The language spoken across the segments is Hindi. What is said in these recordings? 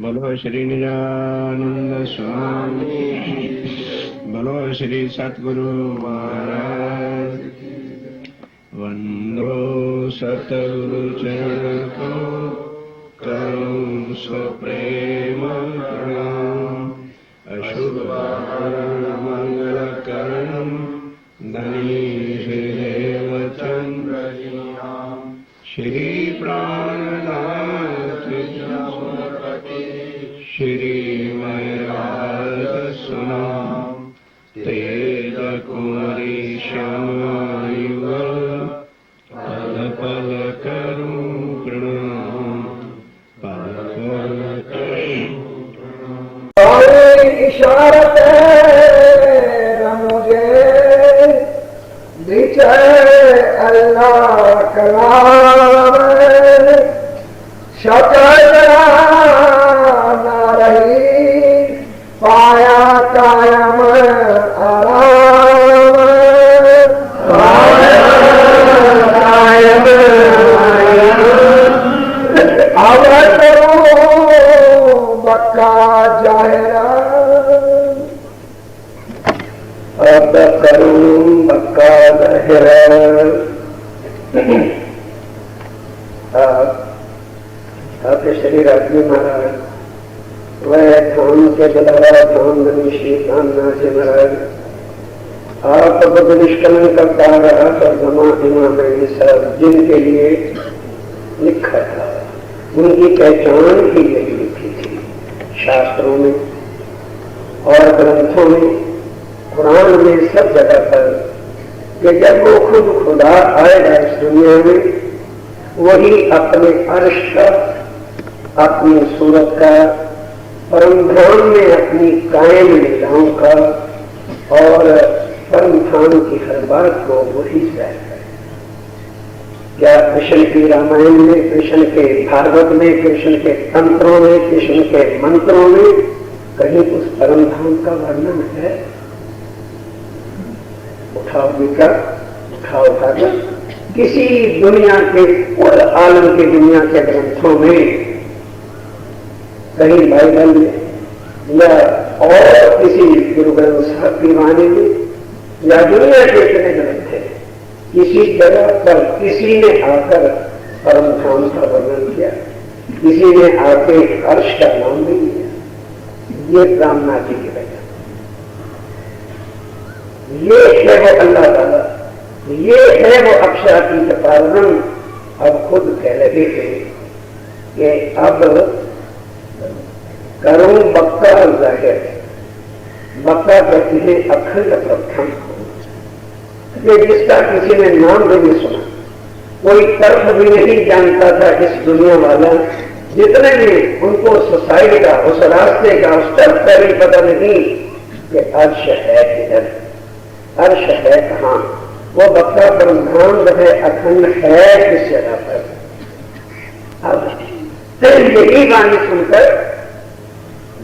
बोलो श्री निजानंद स्वामी, बोलो श्री सतगुरु महाराज। वंदो सतगुरु चरण को करूं स्वप्रेम प्रणाम। अशुभ मंगल करणं धनी श्रीदेव चंद्र श्री प्राणनाथ श्री मयराज सुनाम। तेज कुमारी श्यामायुगल पल पल करूं प्रणाम, पल पल करूं प्रणाम। इशारत मुझे दिखे अल्लाह कलाम, शक्ल ना रही पाया कायम आराम, पाया कायम अब करो बक्का जाहिरा, अब करूं बक्का जाहिरा। आपके श्री राजी महाराज वह धाम के बुलावा धाम धनी श्री कामनाथ जी महाराज आप बुद्ध निष्कलन करता रहा पर जमा में सब जिनके लिए लिखा था उनकी पहचान ही यही लिखी थी शास्त्रों में और ग्रंथों में, कुरान में, सब जगह पर कि जब वो खुद खुदा आएगा इस दुनिया में वही अपने अर्श का, अपनी सूरत का, परम धाम में अपनी कायम लीलाओं का और परम धाम की हर बात को वही जाहिर है। क्या कृष्ण की रामायण में, कृष्ण के भागवत में, कृष्ण के तंत्रों में, कृष्ण के मंत्रों में कहीं उस परम धाम का वर्णन है? उठाओ विकर, उठाओ भागवत, किसी दुनिया के कुल आलम की दुनिया के ग्रंथों में, कहीं बाइबल में या और किसी गुरु ग्रंथ साहब की वाणी में या दुनिया के इतने ग्रंथ हैं, किसी जगह पर किसी ने आकर परम धाम का वर्णन किया, किसी ने आके अर्श का नाम भी लिया। ये रामनाथ जी की वजह, ये है वो अल्लाह ताला, ये है वो अक्षरातीत पारणम। अब खुद कह रहे थे कि अब करूं बक्का जाहिर, बक्का कहती है अखंड प्रथम, ये जिसका किसी ने नाम भी नहीं सुना, कोई तर्क भी नहीं जानता था इस दुनिया वाला, जितने भी उनको सोसाइटी का, उस रास्ते का, उस तर्क का भी पता नहीं कि अर्श है किधर, अर्श है कहाँ, वो बक्का ब्रह्मांड है, अखंड है किस जगह पर। अब यही वाणी सुनकर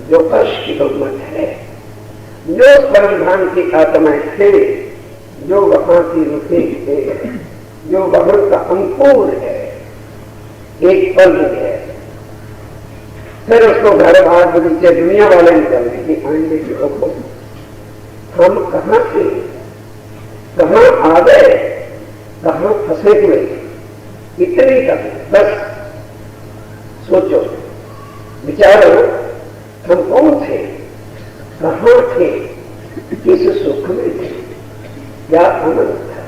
जो अर्श की हुकूमत है, जो परमधाम की आत्माएं थे, जो वहां की रुखें है, जो वहां का अंकुर है, एक पल है, फिर उसको घर बाहर बगीचे दुनिया वाले निकलने की आएंगे कि देखो हम कहाँ थे, कहाँ आ गए, कहाँ फंसे हुए, इतनी तक बस सोचो, विचारो, हम कौन थे, कहाँ थे, किस सुख में थे, क्या आनंद था,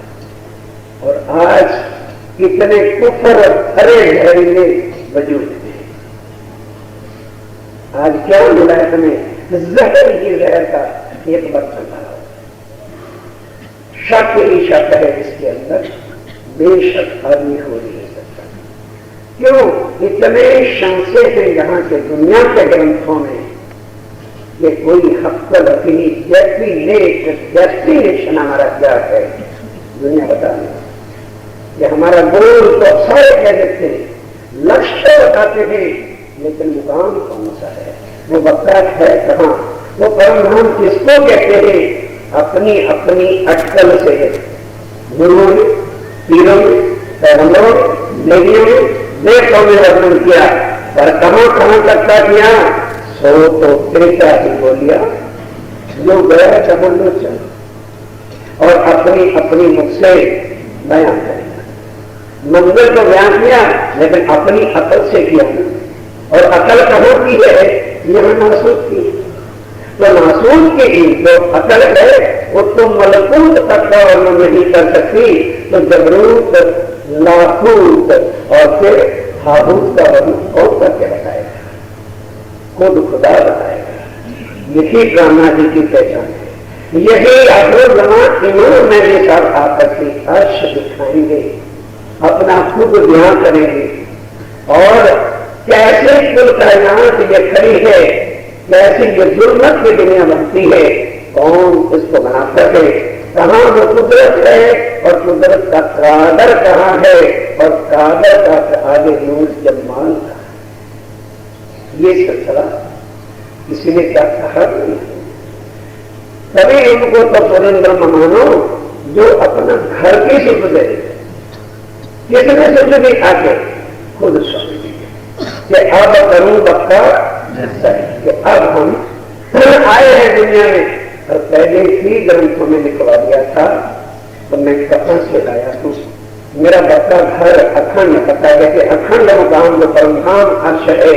और आज कितने कुफर हरे जहरीले वजूद में, आज क्या मिला है हमें, जहर ही जहर का एक बर्तन था, शक ही शक है इसके अंदर, बेशक आदमी हो नहीं सकता। क्यों इतने शंसे थे यहाँ के दुनिया के ग्रंथों में कि कोई हफ्तल अपनी डेस्टिनेशन हमारा क्या है, दुनिया बताने कि हमारा गोल तो सारे कहते थे, लक्ष्य बताते थे, लेकिन मुकाम कौन सा है, वो बक्का है कहाँ, वो परमधाम किसको कहते हैं? अपनी अपनी अटकल से गुरुओं ने, पीरों ने, पैगंबरों ने, देवियों ने, देवताओं ने वर्णन किया पर कहां कहां तक का किया, सो तो त्रेता ही बोलिया, जो गया चमन चल, और अपनी अपनी मुख से बयान करेगा। मंदिर तो बयान किया लेकिन अपनी अकल से किया, और अकल कहां की है, यहां नासूद की। तो नासूद की जो अकल है वो तो मलकूत तक का वर्णन नहीं कर सकती, तो जबरूत, लाहूत और फिर हाबूत का वर्णन कौन करके बताएगा, खुद खुदा बताएगा। यही ब्रह्मा जी की पहचान है। यही आखिर जमात इमाम मेरे साथ आकर के अर्श दिखाएंगे, अपना खुद ध्यान करेंगे, और कैसे कुल कायनात ये खड़ी है, कैसी ये जुल्मत की दुनिया बनती है, कौन इसको बनाता है, कहां वो कुदरत है और कुदरत का कादर कहां है, और कादर का आगे नूर जमाल का। ये सिलसिला किसी ने क्या कहा नहीं, तभी उनको तो सुरेंद्र मानो जो अपना घर की सुख दे, किसने सुख दी, आके खुद स्वामी कि अब करूं बक्का कि अब हम आए हैं दुनिया में, और पहले ही ग्रंथों में लिखवा दिया था, तो मैं कहां से आया हूं, मेरा बक्का घर अखंड, पता है कि अखंड मुकाम जो परमधाम अर्श है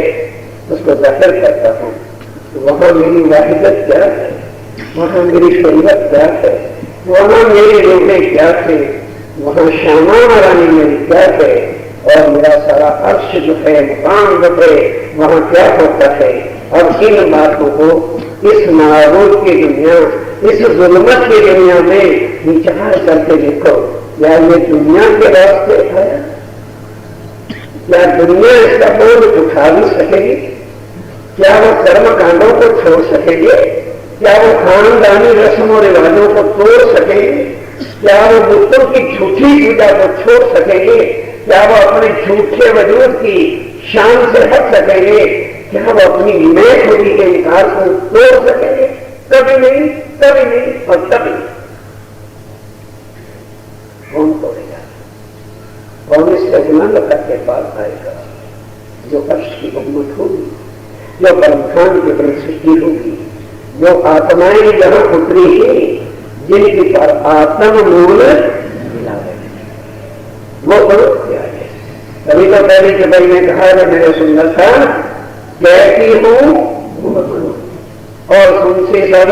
उसको जाहिर करता हूं। तो वहां मेरी वाहिदत क्या है, वहां मेरी शरीयत क्या है, वहां मेरी रूहें क्या थे, वहां श्यामा रानी मेरी क्या है, और मेरा सारा अर्श जो है, मुकाम जो है, वहां क्या होता है। और इन बातों को इस नाबूद की दुनिया, इस जुल्मत की दुनिया में विचार करके देखो, क्या ये दुनिया के रास्ते है, क्या दुनिया इसका बोझ उठा भी सकेगी, क्या वो कर्म कांडों को छोड़ सकेगी, क्या वो खानदानी रस्म और रिवाजों को तोड़ सकेगी, क्या वो बुतों की झूठी पूजा को छोड़ सकेंगे, क्या वो अपने झूठे वजूद की शान से हट सकेंगे, क्या वो अपनी मैं खुदी के विकास को तोड़ सकेंगे, कभी नहीं, कभी नहीं और कभी नहीं। कौन तोड़ेगा, कौन इस अजमल करके पास आएगा, जो अर्श की उम्मत होगी, जो परमधाम की परिस्थिति होगी, जो आत्माएं जहां उतरी है, जिनकी पर आत्म मूल मिला है, वो करो क्या है। कभी तो पहले के भाई ने कहा है, मेरे सुंदर था कहती हूं और सुनसे सब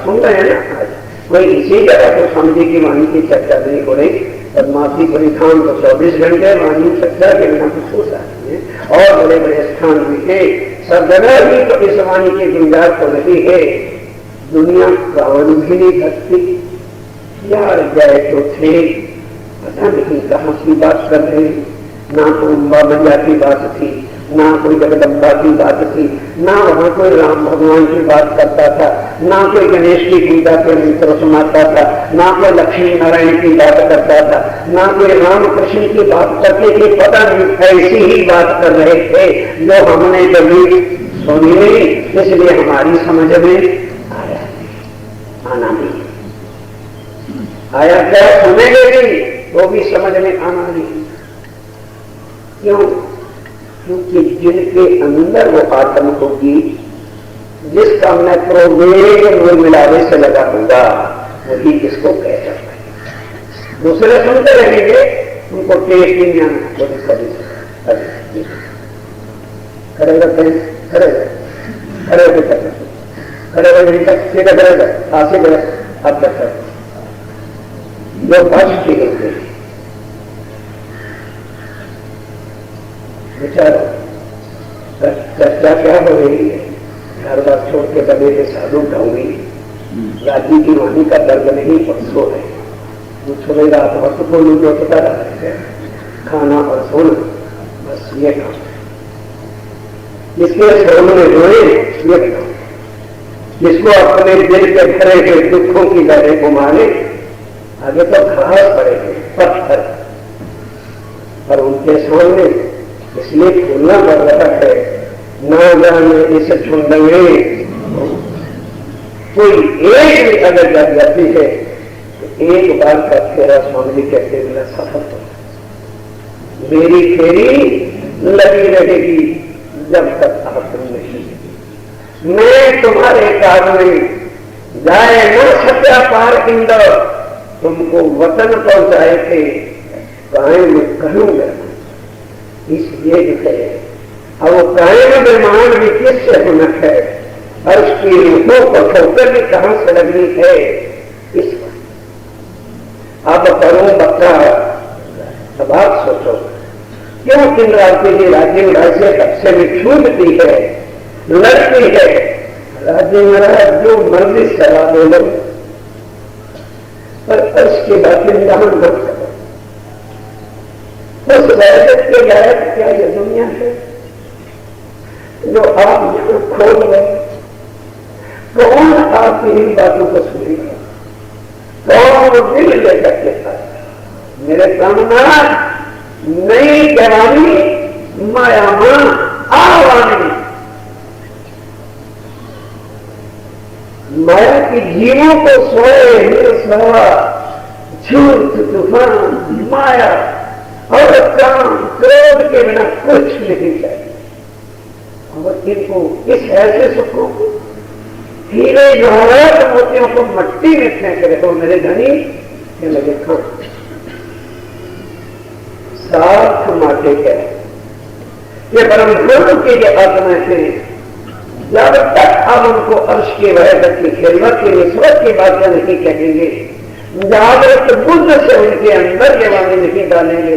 सुन रहे हैं ना। आज कोई इसी जगह को समझे कि वाणी की चर्चा नहीं हो रही, बदमाशी परिधान तो 24 घंटे वाणी चर्चा के बिना कुछ हो सकती है, और बड़े बड़े स्थान भी है, सब जगह भी तो इस वाणी की गुंजाइश तो नहीं है। दुनिया कान भी नहीं करती, यार गए तो थे, पता नहीं कहां की बात कर रहे, ना तो अम्बा मैया की बात थी, ना कोई जगदम्बा की बात थी, ना वहां कोई राम भगवान की बात करता था, ना कोई गणेश की पूजा के मंत्र सुनाता था, ना कोई लक्ष्मी नारायण की बात करता था, ना कोई राम कृष्ण की बात करते थे, पता नहीं ऐसी ही बात कर रहे थे जो हमने कभी सुनी नहीं, इसलिए हमारी समझ में आया आना नहीं आया, क्या सुनेंगे भी वो भी समझ में आना नहीं। क्यों? क्योंकि जिनके अंदर वो आत्म होगी, जिसका मैं प्रोवेग मूल मिलावे से लगा होगा, वही इसको कह सकता है। दूसरे सुनते रहेंगे, उनको टेस्ट नहीं आना, वो कभी खड़े रहते हैं, खड़े खड़े होकर खड़े रहे, सीधा करेगा, आसे गए, अब तक जो फर्स्ट की होते विचारो चर्चा क्या हो रही है, घर बार छोड़ के बने के साधु कहूंगी, राज्य की वाणी का दर्द नहीं परसो है, वो छोड़ेगा तो को लोग होता रहता है, खाना और सोना, बस ये काम, जिसके सोने में रोए ये काम, जिसको अपने दिल के भरे हुए दुखों की लड़े को मारे, आगे तो घास पड़ेंगे पत्थर, पर उनके सामने इसलिए खोलना पड़ रहा है, ना जाने इस झुंड में कोई एक भी अगर लग जाती है तो एक बार का फेरा स्वामी कहते मेरा सफल हो, मेरी फेरी लगी रहेगी जब तक आप नहीं। मैं तुम्हारे कारण जाए न सत्या पार इंदर, तुमको वतन पहुंचाए थे कायम करूंगा। इसलिए जो है अब वो कायम निर्माण भी किससे होना है, और उसकी रूपों को ठोकर भी कहां से लगनी है। इस अब करो बच्चा, अब आप सोचो क्यों दिन रात के लिए राज्य राज्य कब्जे में छूटती है, लड़ती है। राज्य महाराज जो मर्जी सलाह दे लो, पर उसके बाद निंदान मत करो। उस वैदिक के लायक क्या ये दुनिया है जो आप यहां खोल गए? कौन आपकी इन बातों को सुनेगा? कौन दिल लेकर के आएगा? मेरे प्राणनाथ नई जवानी माया मां आवानी, माया की जीवों को सोए निरसवा झूठ तूफान माया और काम क्रोध के बिना कुछ नहीं चाहिए। और इनको इस ऐसे सुखों को हीरे जवाहरात मोतियों को मट्टी में फेंक रहे हो मेरे धनी, ये लगे खां साथ माटे क्या ये परम गुरु की जो आत्मा है, जब तक आप उनको अर्श के वहदत की खिदमत की निस्बत की बातें नहीं कहेंगे, जागृत बुद्ध से उनके अंदर के वाणी नहीं डालेंगे,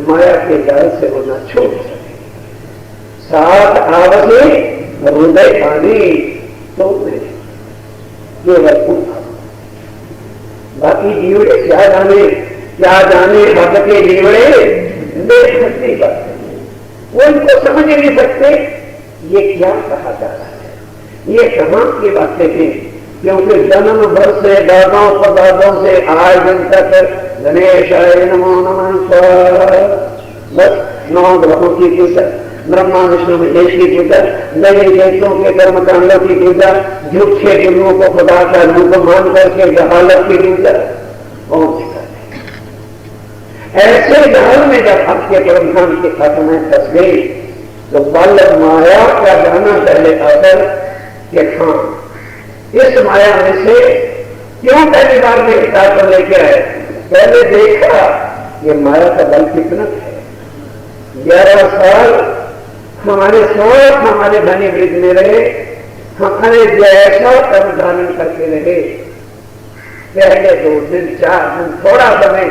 माया के जाल से वो न छूट सके। साथ आवसे हृदय पानी तो केवल बाकी जीवड़े क्या जाने भक्त के जीवड़े बेखती बात, वो इनको समझ नहीं सकते ये क्या कहा जा रहा है, ये कहां की बातें हैं। क्योंकि जन्म भर से दादाओं परदादों से आज दिन तक गणेशाय नमो नमः बस 9 ग्रहों की पूजा, ब्रह्मा विष्णु महेश की पूजा, नए देवों के कर्मकांडों की पूजा, झूठे गुरुओं को खुदा का रूप मान करके जहालत की पूजा कौन सिखाते? ऐसे जाल में जब आपके परमधाम की आत्माएं फंस गई तो बल माया का जाना पहले आकर कि हाँ इस माया में से क्यों पहली बार में किताब पर लेके आए? पहले देखा ये माया का बल कितना है। 11 साल हमारे साथ हमारे धनी वृद्ध में रहे, हमारे जैसा कर्म धारण करके रहे। पहले 2 दिन 4 दिन थोड़ा समय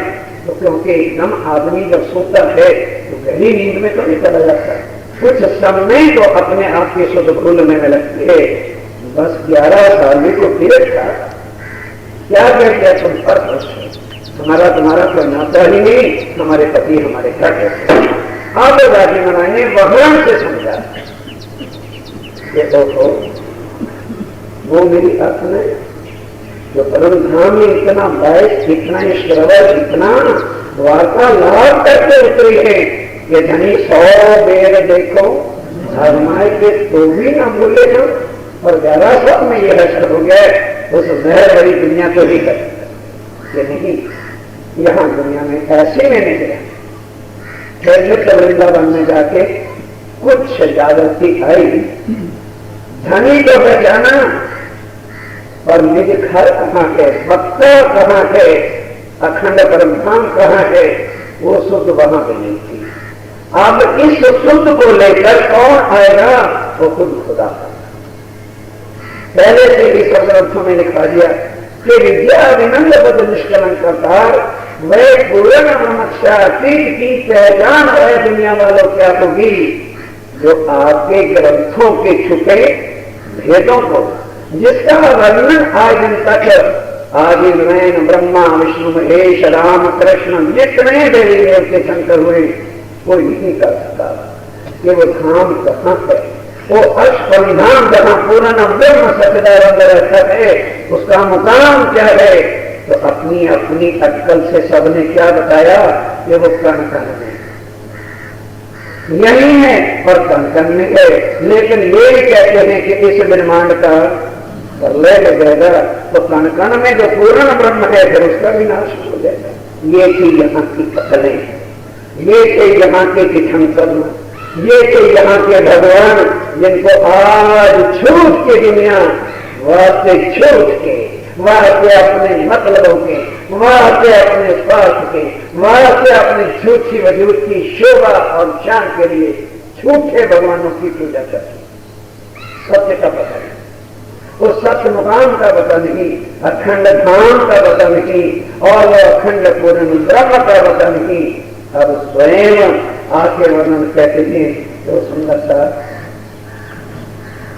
तो क्योंकि एकदम आदमी जब सोता है तो गहरी नींद में तो नहीं चला जाता, कुछ समय तो अपने आप के शुद्ध भूलने में लगती है। बस 11 साल में तो फिर था क्या कहते तुम पर हमारा तुम्हारा कोई नाता ही नहीं, हमारे पति हमारे घर रहते आप राजी मनाएंगे वहां से समझा ये तो वो मेरी आत्मा है जो परम धाम में इतना बाइस इतना श्रवण इतना वार्तालाप करके उतरी है ये धनी 100 बेर देखो धर्माए के तो भी ना बोले ना, और 11 साल में ये हशर हो गया उस जहर बड़ी दुनिया को ही कर ये नहीं। यहाँ दुनिया में ऐसे में नहीं गया। फिर वृंदावन में जाके कुछ जागृति आई, धनी को पहचाना और निज घर कहाँ है, भक्त कहाँ है, अखंड परमधाम कहाँ है, वो शुद्ध वहां पे नहीं थी। अब इस शुद्ध को लेकर कौन आएगा? वो खुद खुदा। पहले से भी सब ग्रंथों में लिखा दिया कि विद्या विनम्र पद निष्कलन करतार वह पूर्ण ब्रह्मक्षातीत की पहचान है दुनिया वालों क्या होगी जो आपके ग्रंथों के छुपे भेदों को जिसका वर्णन आज दिन तक आदि नयन ब्रह्मा विष्णु महेश राम कृष्ण जितने देवी देवते शंकर हुए कोई नहीं कर सकता कि वो धाम कहाँ है, वो अष्टधाम जहां पूर्ण ब्रह्म सचिदानंद है उसका मुकाम क्या है। तो अपनी अपनी अटकल से सबने क्या बताया कि वो कण कण में यही है और कण कण में है, लेकिन ये कहते हैं कि इस ब्रह्मांड का प्रलय लगेगा तो कण कण में जो पूर्ण ब्रह्म है फिर उसका विनाश हो जाएगा। ये थी यहाँ की कथलें, ये थे यहाँ के तीर्थंकर, ये थे यहाँ के भगवान, जिनको आज छूट के दुनिया वास्ते छूट के, वास्ते अपने मतलबों के, वास्ते अपने स्वार्थ के, वास्ते अपने झूठी वजूद की शोभा और शान के लिए झूठे भगवानों की पूजा करती। सत्य का पता नहीं, उस सत्य मुकाम का पता नहीं, अखंड धाम का पता नहीं, और अखंड पूर्ण ब्रह्म का पता नहीं। अब स्वयं आके वर्णन कहते हैं तो सुंदर सा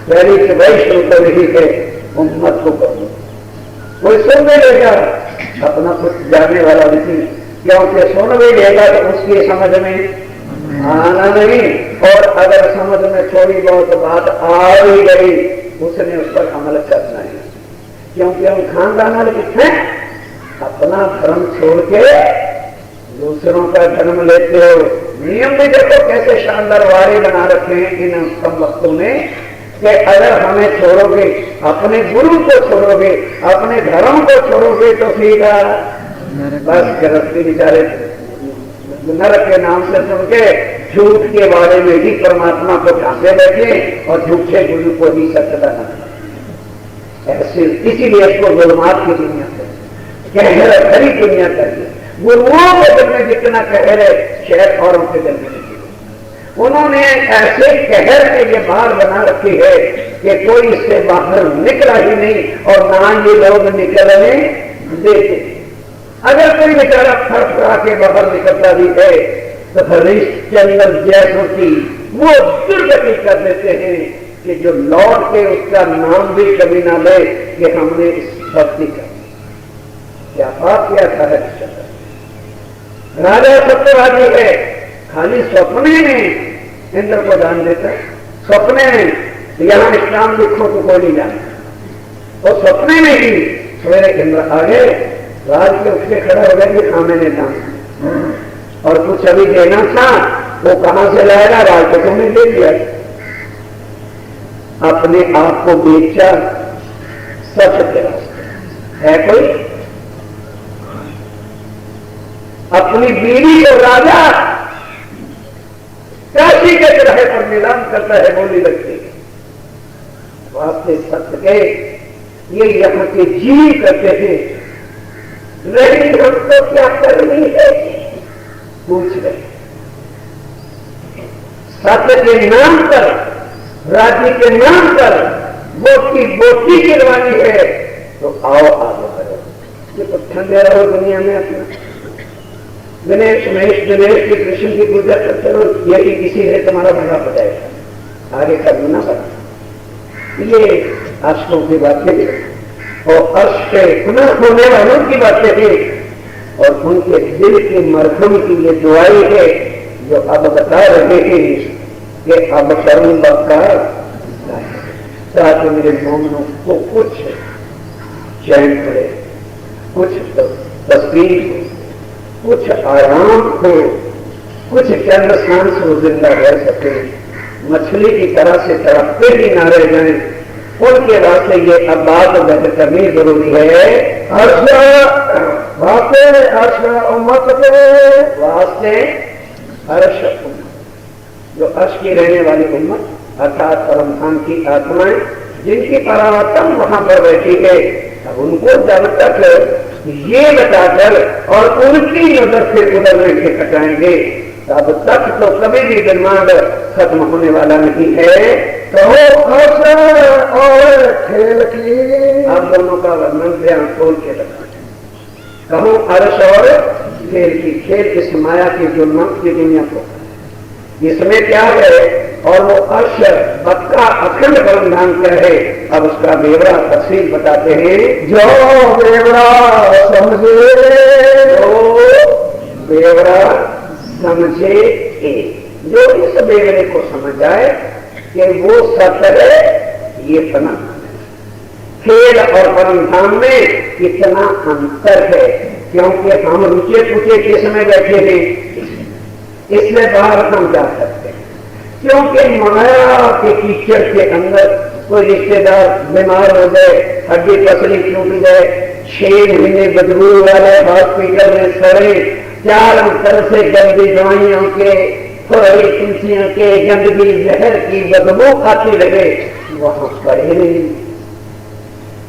पहली से वैष्णव तो नहीं है, उम्मत को करो, कोई सुन भी लेगा, अपना कुछ जानने वाला नहीं, क्योंकि सुन भी लेगा तो उसकी समझ में आना नहीं, और अगर समझ में थोड़ी बहुत बात आ भी गई उसने उस पर अमल करना है, क्योंकि हम खानदान वाले कितने अपना धर्म छोड़ के दूसरों का धर्म लेते हो। नियम भी देखो कैसे शानदार वारे बना रखे हैं इन सब वक्तों ने, कि अगर हमें छोड़ोगे, अपने गुरु को छोड़ोगे, अपने धर्म को छोड़ोगे तो फिर बस गृहस्थी बेचारे नरक के नाम से सुन के झूठ के बारे में ही परमात्मा को ढांके बैठे और झूठे गुरु को ही सत्य बना ऐसे। इसीलिए इसको गुलमात की दुनिया कहर भरी दुनिया चाहिए। गुरुओं के दिल में जितना कहर है शायद औरों के दिल में नहीं। उन्होंने ऐसे कहर के ये बाहर बना रखी है कि कोई इससे बाहर निकला ही नहीं, और ना ये लोग निकलने देते। अगर कोई बेचारा फड़फड़ा के बाहर निकलता भी है तो हरिश्चंद्र जैसों की वो दुर्गति कर देते हैं कि जो लौट के उसका नाम भी कभी ना ले कि हमने इस भक्ति कर क्या पाप किया था। हरिश्चंद्र राजा सत्यवादी है, खाली सपने में इंद्र को दान देता, सपने में यहां इस्लाम लिखो तो कोई नहीं जानता, और सपने में ही सवेरे इंद्र आ गए, राज के उठ के खड़ा हो गया कि हाँ मैंने दान, और कुछ अभी देना था वो कहां से लाएगा, राज को तुमने दे दिया। अपने आप को बेचा सत्य के रास्ते है कोई, अपनी बीवी को राजा काशी के ग्रह पर नीलाम करता है, बोली लगती है। वास्ते सत्य के ये यहाँ के जी करते हैं, नहीं हमको क्या करनी है पूछ रहे। सत्य के नाम पर, राज्य के नाम पर बोटी बोटी गिरवानी है तो आओ आगे बढ़ो। ये तो ठंडे रहो दुनिया में अपना गणेश महेश गणेश की कृष्ण की पूजा करते रहो, यही इसीलिए तुम्हारा भला हो जाएगा, आगे करना पड़ेगा। ये अष्टों की बातें और अष्ट पुनः होने वालों की बातें थी, और उनके दिल के मरहम की ये दुआई है जो अब बता रहे हैं कि अब करूंगा का ताकि मेरे मोमनों को कुछ चैन पड़े, कुछ तस्वीर हो, कुछ आराम हो, कुछ चंद्र सांस हो, जिंदा रह सके, मछली की तरह से तड़पते ही ना रह जाए। उनके वास्ते ये अब बात वैसे करनी जरूरी है। वास्ते अर्श जो अर्श की रहने वाली उम्मत अर्थात परम धाम की आत्माएं जिनकी परात्मा वहां पर बैठी है, अब उनको जब तक ये बताकर और उनकी नजर से उधर में खटाएंगे तब तक तो कभी भी दिमाग खत्म होने वाला नहीं है। कहो और खेल की, आप दोनों का वर्णन ध्यान खोल के रखा। कहो अर्श और खेल की, खेल इस माया की जुल्मत की दुनिया को, इसमें क्या है और वो अर्श पक्का अखंड परम धाम क्या है, अब उसका बेवड़ा तफसील बताते हैं। जो बेवड़ा समझे, जो बेवड़ा समझे, जो इस बेवड़े को समझ जाए कि वो सत्य है, ये फना खेल और परम धाम में कितना अंतर है, क्योंकि हम रुचे पुचे किस में बैठे हैं, इसलिए बाहर हम जा सकते हैं। क्योंकि माया के कीचड़ के अंदर कोई रिश्तेदार बीमार हो जाए, हड्डी पसली टूट जाए, 6 महीने बदबू वाले हॉस्पिटल में सड़े चारों तरफ से गंदी दवाइयों के, थोड़ी तुलसियों के, गंदगी जहर की बदबू आती लगे, वहां पड़े नहीं।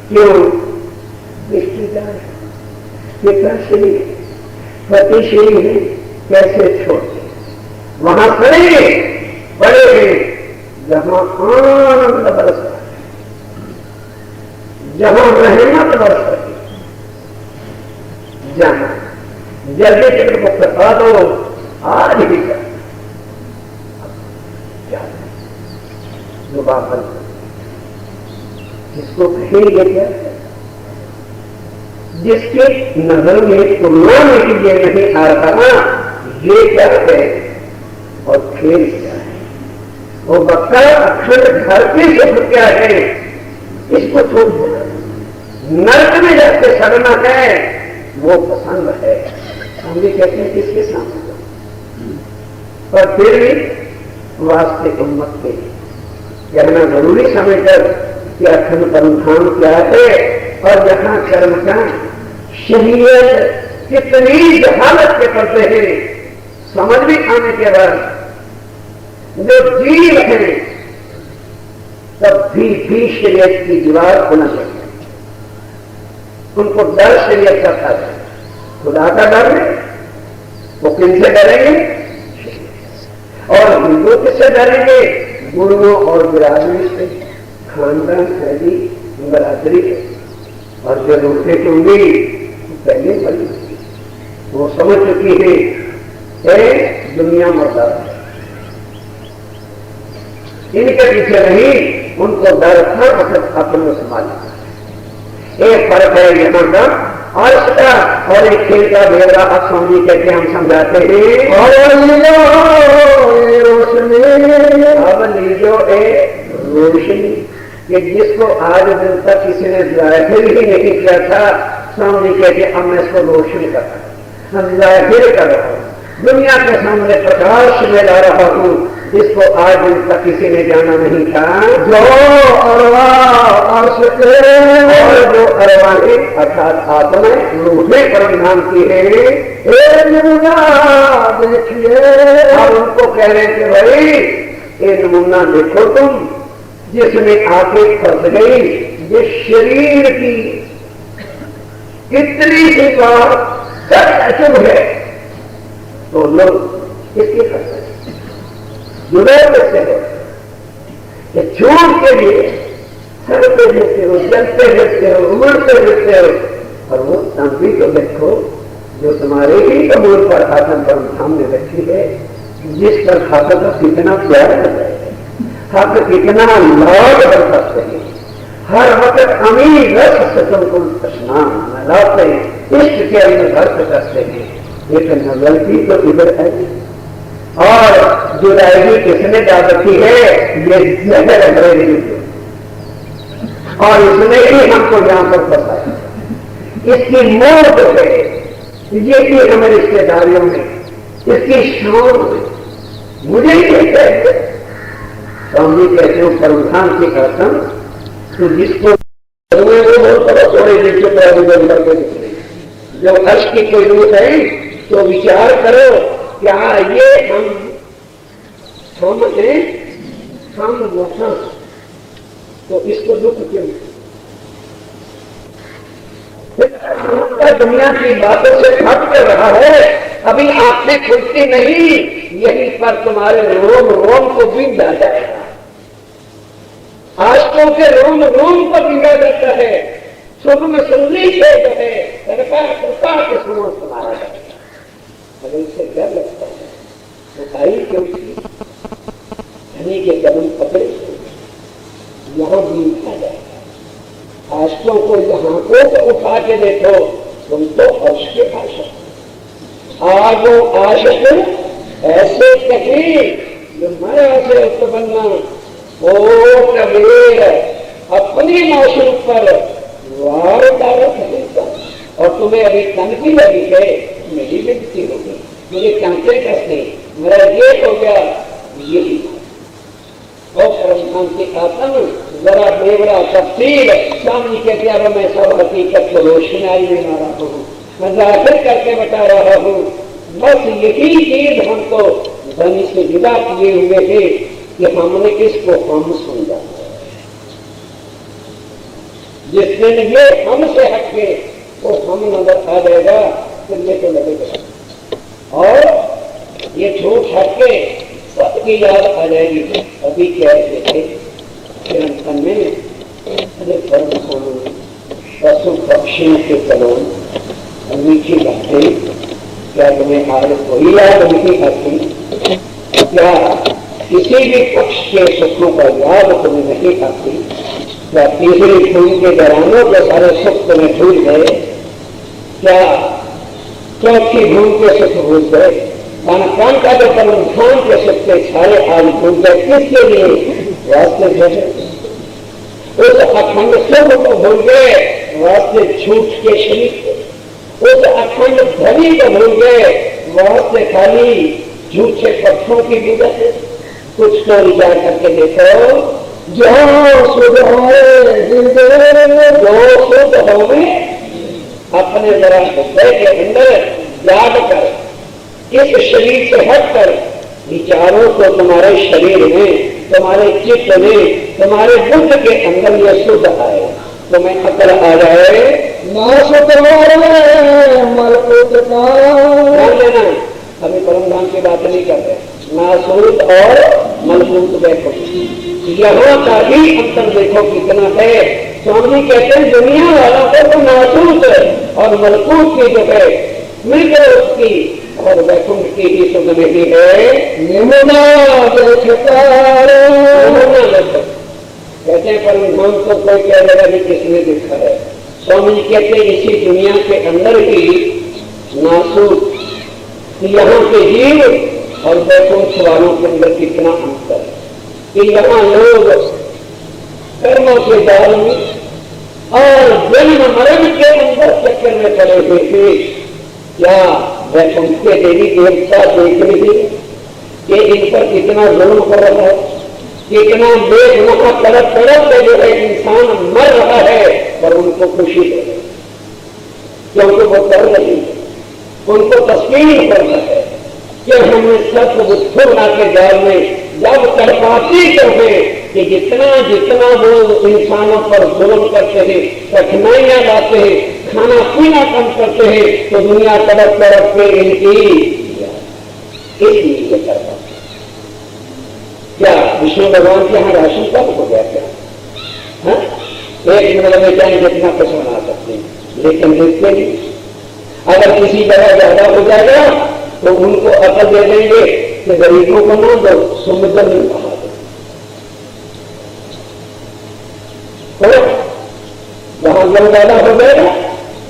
क्यों? रिश्तेदार पिताश्री पतिश्री है, कैसे छोड़ते? वहां पड़ेंगे पड़ेंगे जहां आनंद बरसता है, जहां रहमत बरसती, जहां जल्दी टिकट को कटा दो, आज ही कर जो बात जिसको कहेंगे क्या, जिसके नजर में तुलना में कि ये नहीं आ रहा, ये क्या है और खेल क्या है, वो बक्का अक्षर धरती से क्या है, इसको छोड़ देना। नर्क में जाके सड़ना है वो पसंद है, हम भी कहते हैं किसके सामने, पर फिर भी वास्ते उम्मत के कहना जरूरी समझकर कि अखंड परमधाम क्या है और यहां कर्मकांड शरीयत कितनी जहालत के पड़ते हैं, समझ में आने के बाद जो जी रहे तब भी शरीयत की दीवार होना चाहिए। उनको डर शरीयत का था, खुदा का डर है, वो किनसे डरेंगे? और हिंदू किससे डरेंगे? गुरुओं और बिरादरी से, खानदान फैली बरादरी है। और जो रूठे होंगी पहले बड़ी वो समझ चुकी है दुनिया मरदा, इनके पीछे नहीं, उनको डर था अपने संभालना। एक फर्क है यहाँ का और इसका, और एक खेल का बेवड़ा आप समझी कहते हम समझाते हैं। और रोशनी, अब लीजो ए रोशनी, कि जिसको आज दिन तक किसी ने जाहिर ही नहीं किया था, समझी कहते अब मैं इसको रोशनी कर रहा हूं, जाहिर कर रहा हूं, दुनिया के सामने प्रकाश में ला रहा हूं, जिसको आज दिन तक किसी ने जाना नहीं था। जो अरवा अर्श के, और जो अरवा के अर्थात आपने रूठे परमधाम की है, देखिए। अब उनको कह रहे थे भाई ये नमूना देखो तुम, जिसमें आके फंस गई ये शरीर की इतनी सी बात अचुभ है, तो लोग इसके फंस जुड़े कैसे हो, ये झूठ के लिए चलते रहते हो, चलते रहते हो, उमड़ते रहते हो, और वो तंबी को देखो जो तुम्हारे ही कमर पर आत्म पर सामने रखी है, जिस पर खाकर का कितना प्यार करता है, हक कितना लाभ कर सकते हैं, हर वक्त अमीर रस से तुमको स्नान नहलाते हैं, इष्ट के अनुसार करते हैं, लेकिन गलती तो इधर है। और जुदाई किसने डाल रखी है? ये जहर अंग्रेजी, और इसने ही हमको यहां पर फंसाया, इसकी मौत है, ये भी हमें रिश्तेदारियों में, इसकी शान में, मुझे ये कहते स्वामी कहते हो परमधाम की कसम, तो जिसको थोड़े देखिए करके जो अर्श की कोई रूप है, तो विचार करो क्या ये हम वहां, तो इसको दुख क्यों? दुनिया की बातों से खट कर रहा है, अभी आंखें खुलती नहीं, यहीं पर तुम्हारे रोम रोम को बीत जाएगा। आजकल के रोम रोम को बीता जाता है, सुबह में सुननी से जो है कृपा कृपा के सुनो तुम्हारा जाएगा। अगर इससे डर लगता है तो आई क्यों धनी के कदम पकड़े यहां भी उठा जाएगा। आशकों को यहाँ को उठा के देखो, तुम तो अर्श के आशक, आगो आशक ऐसे कभी जो मरा से उत्पन्ना, ओ कबीर अपनी मौसम पर वार दारत है, और तुम्हें अभी तनकी लगी है, मेरी बेइज्जती होगी, मुझे कांटे कसते, मेरा ये हो गया, यही और परमधाम की आत्म जरा बेवड़ा तफसील स्वामी के प्यारों में सब हकीकत को रोशनाई में ला रहा हूँ, मैं जाहिर करके बता रहा हूँ। बस यही चीज हमको धनी से विदा किए हुए थे कि हमने इसको हम समझा। जिस दिन ये हमसे हट गए वो हम नजर आ जाएगा, फिर ये तो लगेगा और ये झूठ हट के सबकी याद आ जाएगी। अभी क्या थे चिरंतन में पशु पक्षियों के कलोन मीठी बातें, क्या तुम्हें आज कोई याद नहीं आती? क्या किसी भी पक्ष के सुखों का याद तुम्हें नहीं आती? क्या तीसरी फूल के घरानों के सारे सुख तुम्हें भूल गए? क्या चौथी भूल के सुख भूल गए? कान का जो परम के सुख के सारे आज भूल गए। किसके लिए? वास्ते है उस अखंड सुख को भूल गए, वास्ते झूठ के शरीर को। उस अखंड धनी को भूल गए, वास्ते खाली झूठे पक्षों की पूजा से। कुछ तो विचार करके देखो, जो शुद्ध हो अपने जरा हृदय के अंदर याद कर, इस शरीर से हटकर विचारों को तुम्हारे शरीर में, तुम्हारे चित्त में, तुम्हारे बुद्ध के अंदर यह शुद्ध आए, तुम्हें अकल आ जाए। लेना अभी परमधाम की बात नहीं कर रहे, नासूत और मलकूत देखो, यहाँ का ही अंतर देखो कितना है। स्वामी कहते हैं दुनिया वाला तो नासूत और मलकूत की जो है मिलकर उसकी और वैकुंठ की ही सुध नहीं है। कहते हैं परमधाम को कोई कह देगा कि किसने देखा है? स्वामी जी कहते हैं इसी दुनिया के अंदर ही नासूत यहाँ के जीव और वैकुंठ वालों के अंदर कितना अंतर है कि यहाँ लोग कर्मों के जाल में और जन्म मरण के अंदर चक्कर में चले हुए थे। क्या वैकुंठ के देवी देवता देख रही कि इन पर कितना जुल्म कर रहा है, कितना वेग वहां तड़प तड़प से जो है इंसान मर रहा है, पर उनको खुशी दे रही क्योंकि वो कर रही है, उनको तस्वीर करना है कि हमें सब बुद्धुना के जाल में जब तड़पाती तो है कि जितना जितना वो इंसानों पर जुल्म करते हैं, कठिनाइयां लाते हैं, खाना पीना कम करते हैं, तो दुनिया तड़प तड़प के इनकी इसलिए करता। क्या विष्णु भगवान के यहाँ राशन कम हो गया क्या? हा? एक मिनट में चाहे जितना कुछ बना सकते हैं, लेकिन देखते नहीं। अगर किसी जगह ज्यादा हो जाएगा तो उनको अकल दे देंगे कि गरीबों को ना दो, सुमित नहीं कहा दो। जहां जब ज्यादा हो जाएगा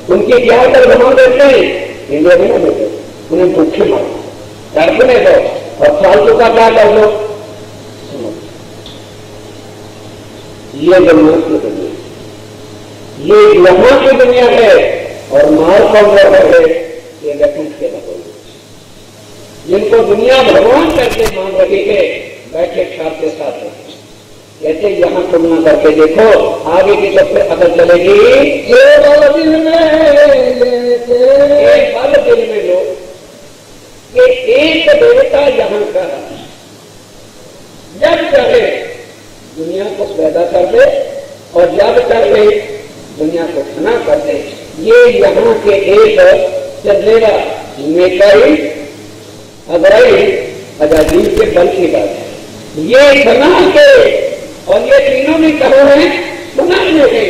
उनकी क्या कर बना देते हैं, इंडिया में ना देते, उन्हें भूखे मारो, तड़पने दो और फालतू का क्या कर दो। ये दुनिया की दुनिया, ये यहाँ की दुनिया है और मार कौन रहा है? ये वैकुंठ के लोग जिनको दुनिया भगवान करके मान रही है, बैठे खाते साथ कहते यहाँ तुलना करके देखो, आगे की सबसे अकल चलेगी। एक बात दिल में लो कि एक देवता यहाँ का जब चाहे दुनिया को पैदा कर दे और जब चाहे दुनिया को खना कर दे। ये यहाँ के एक चंदेरा नेकाई अगराई अजाजीब के बल की बात है। ये बना के और ये तीनों ने कहा है बनाने के,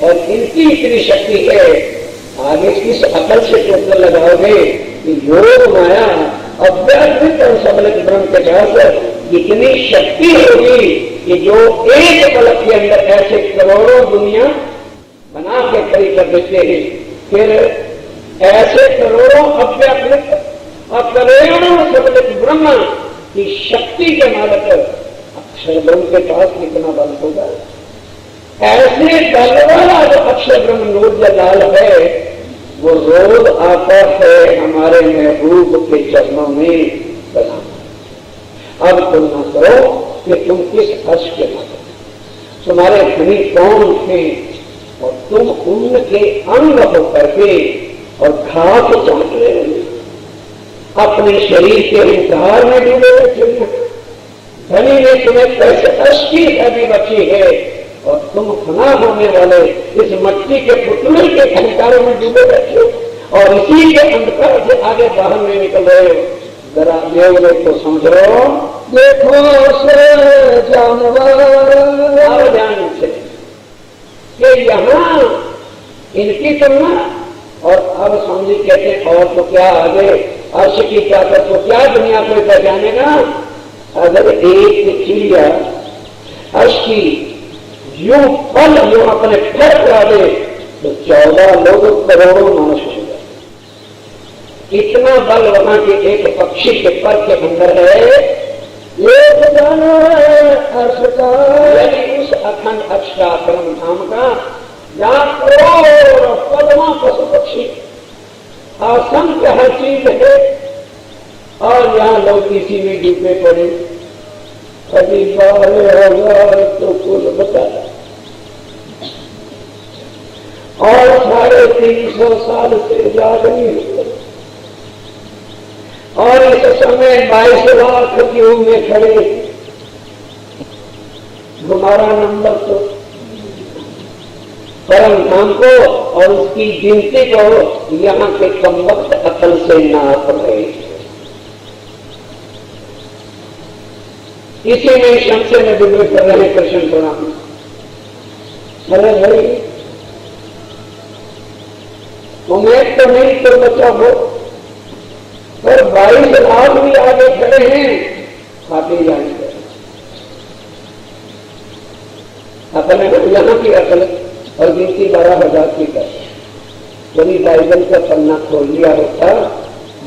और इनकी इतनी शक्ति है, आगे किस अकल से टोकन लगाओगे कि योग माया अव्याकृत और सबलित ब्रह्म के पास इतनी शक्ति होगी कि जो एक पलक के अंदर ऐसे करोड़ों दुनिया बना के खड़ी कर देते हैं, फिर ऐसे करोड़ों अव्याकृत और करोड़ों सबलित ब्रह्म की शक्ति के मालक अक्षर ब्रह्म के पास कितना बल होगा। ऐसे बल वाला जो अक्षर ब्रह्म नूर जलाल है, वो रोज आता है हमारे महबूब के चरणों में बना। अब तुलना करो कि तुम किस हर्ष के मालक, तुम्हारे धनी कौन थे और तुम उनके अंग होकर के और घास चाट रहे हो। अपने शरीर के इंतजार में डूबे बैठे हैं। धनी ने तुम्हें पैसे 80 सदी बची है और तुम फना होने वाले इस मट्टी के पुतले के अंधकारों में डूबे बैठे हो और इसी के अंधकार से आगे बाहर नहीं निकल रहे हो। जरा देवदेव को समझ लो। देखो से जानवर जान से कि यहाँ इनकी तुलना और अब समझी कहते और तो क्या आगे अर्श की ताकत को क्या दुनिया को पहचानेगा। अगर एक चिड़िया अर्श की यूं पल यूं अपने फर करा दे तो 14 लोग करोड़ों नाश हो जाए। इतना बल वहां के एक पक्षी के पर के अंदर है। एक जाना है अर्श का उस अखंड अर्श का परम धाम का जहां करोड़ पद्मा पशु पक्षी असंख्य हर चीज है और यहाँ लोग इसी में डूबे पड़े। कभी 12,000 तो कुल बता और 350 साल से ज्यादा नहीं हुए और इस समय 22 लाख क्यों में खड़े। हमारा नंबर तो परम धाम को और उसकी गिनती को यहाँ के कम वक्त अकल से नाप रहे। इसी में शमसे में विवृत कर रहे हैं कृष्ण पुराण। अरे भाई उम्मीद तो नहीं तो बच्चा हो पर 22 लाख भी आगे खड़े हैं खाते जाएंगे। अकल है ना यहाँ की अकल और गिनती 12,000 की कर। यदि बाइबल का पन्ना खोल लिया होता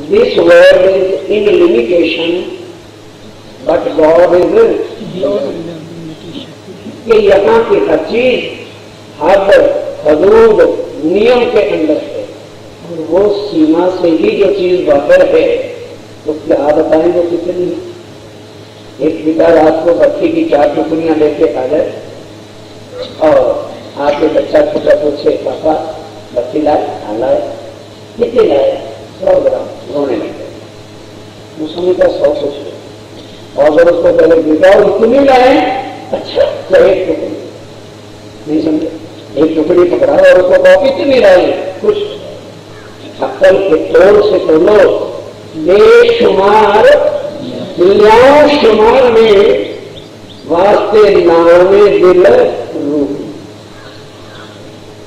this world is in limitation but God is कि यहाँ की हर चीज हद हदूद नियम के अंदर है और वो सीमा से ही जो चीज बाहर है तो क्या बताएंगे कितनी। एक पिता रात को बच्ची की 4 टुकड़ियां लेके आ जाए और आके बच्चा छोटा पूछे पापा बच्ची लाए लाए कितने लाए 100 ग्राम रोने लगे। मुझे का 100 पूछे और अगर उसको पहले बताओ इतनी लाए अच्छा तो एक टुकड़ी नहीं समझे। एक टुकड़ी पकड़ा और उसको कहो कितनी लाए कुछ अक्ल के तोड़ से तोड़ो बेशुमार शुमार में वास्ते नामे दिल रूप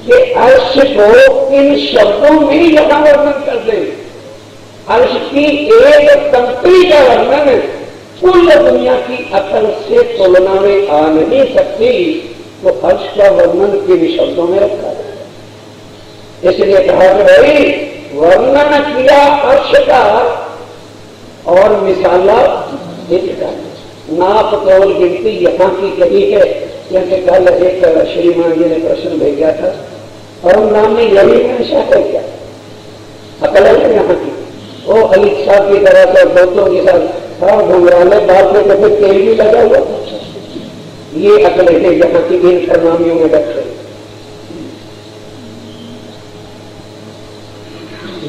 कि अर्श को इन शब्दों में यहां वर्णन कर दे। अर्श की एक पंक्ति का वर्णन कुल दुनिया की अकल से तुलना में आ नहीं सकती तो अर्श का वर्णन किन शब्दों में रखा है। इसलिए कहा कि भाई वर्णन किया अर्श का और मिसाला इसका नाप तोल गिनती यहाँ की कही है। क्योंकि कल एक श्रीमान जी ने प्रश्न भेजा था और नाम में यही हमेशा है क्या अकल है यहाँ की। वो अलीक साहब की तरह से दोस्तों के साथ घुंघराले बाल में कभी तेल भी लगा हुआ ये अकल है यहाँ की इन सरनामियों में रखे।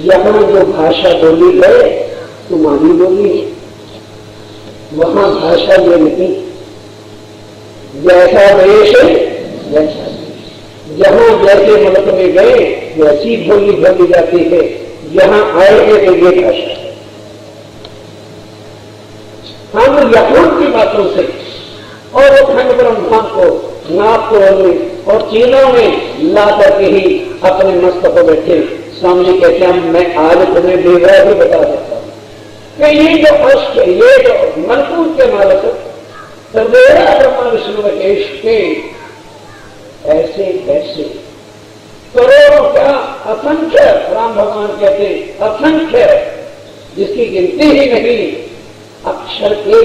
यहाँ जो भाषा बोली है तुम्हारी बोली है वहां भाषा ये नहीं जैसा देश वैसा जहां जैसे मुल्क में गए वैसी बोली बोली जाती है। यहाँ आए हैं तो ये भाषा हम यहाँ की बातों से और वो खंड ब्रह्मांड को नाप तोड़ने और चीनों में ला करके ही अपने मस्तक को बैठे सामने कहते हैं मैं आज तुम्हें बेवजह भी बता देता हूं कि ये जो अष्ट ये जो मनकूत के मालक सर्वेरा ब्रह्मा विष्णु महेश के ऐसे कैसे करोड़ों का असंख्य राम भगवान कहते असंख्य जिसकी गिनती ही नहीं अक्षर के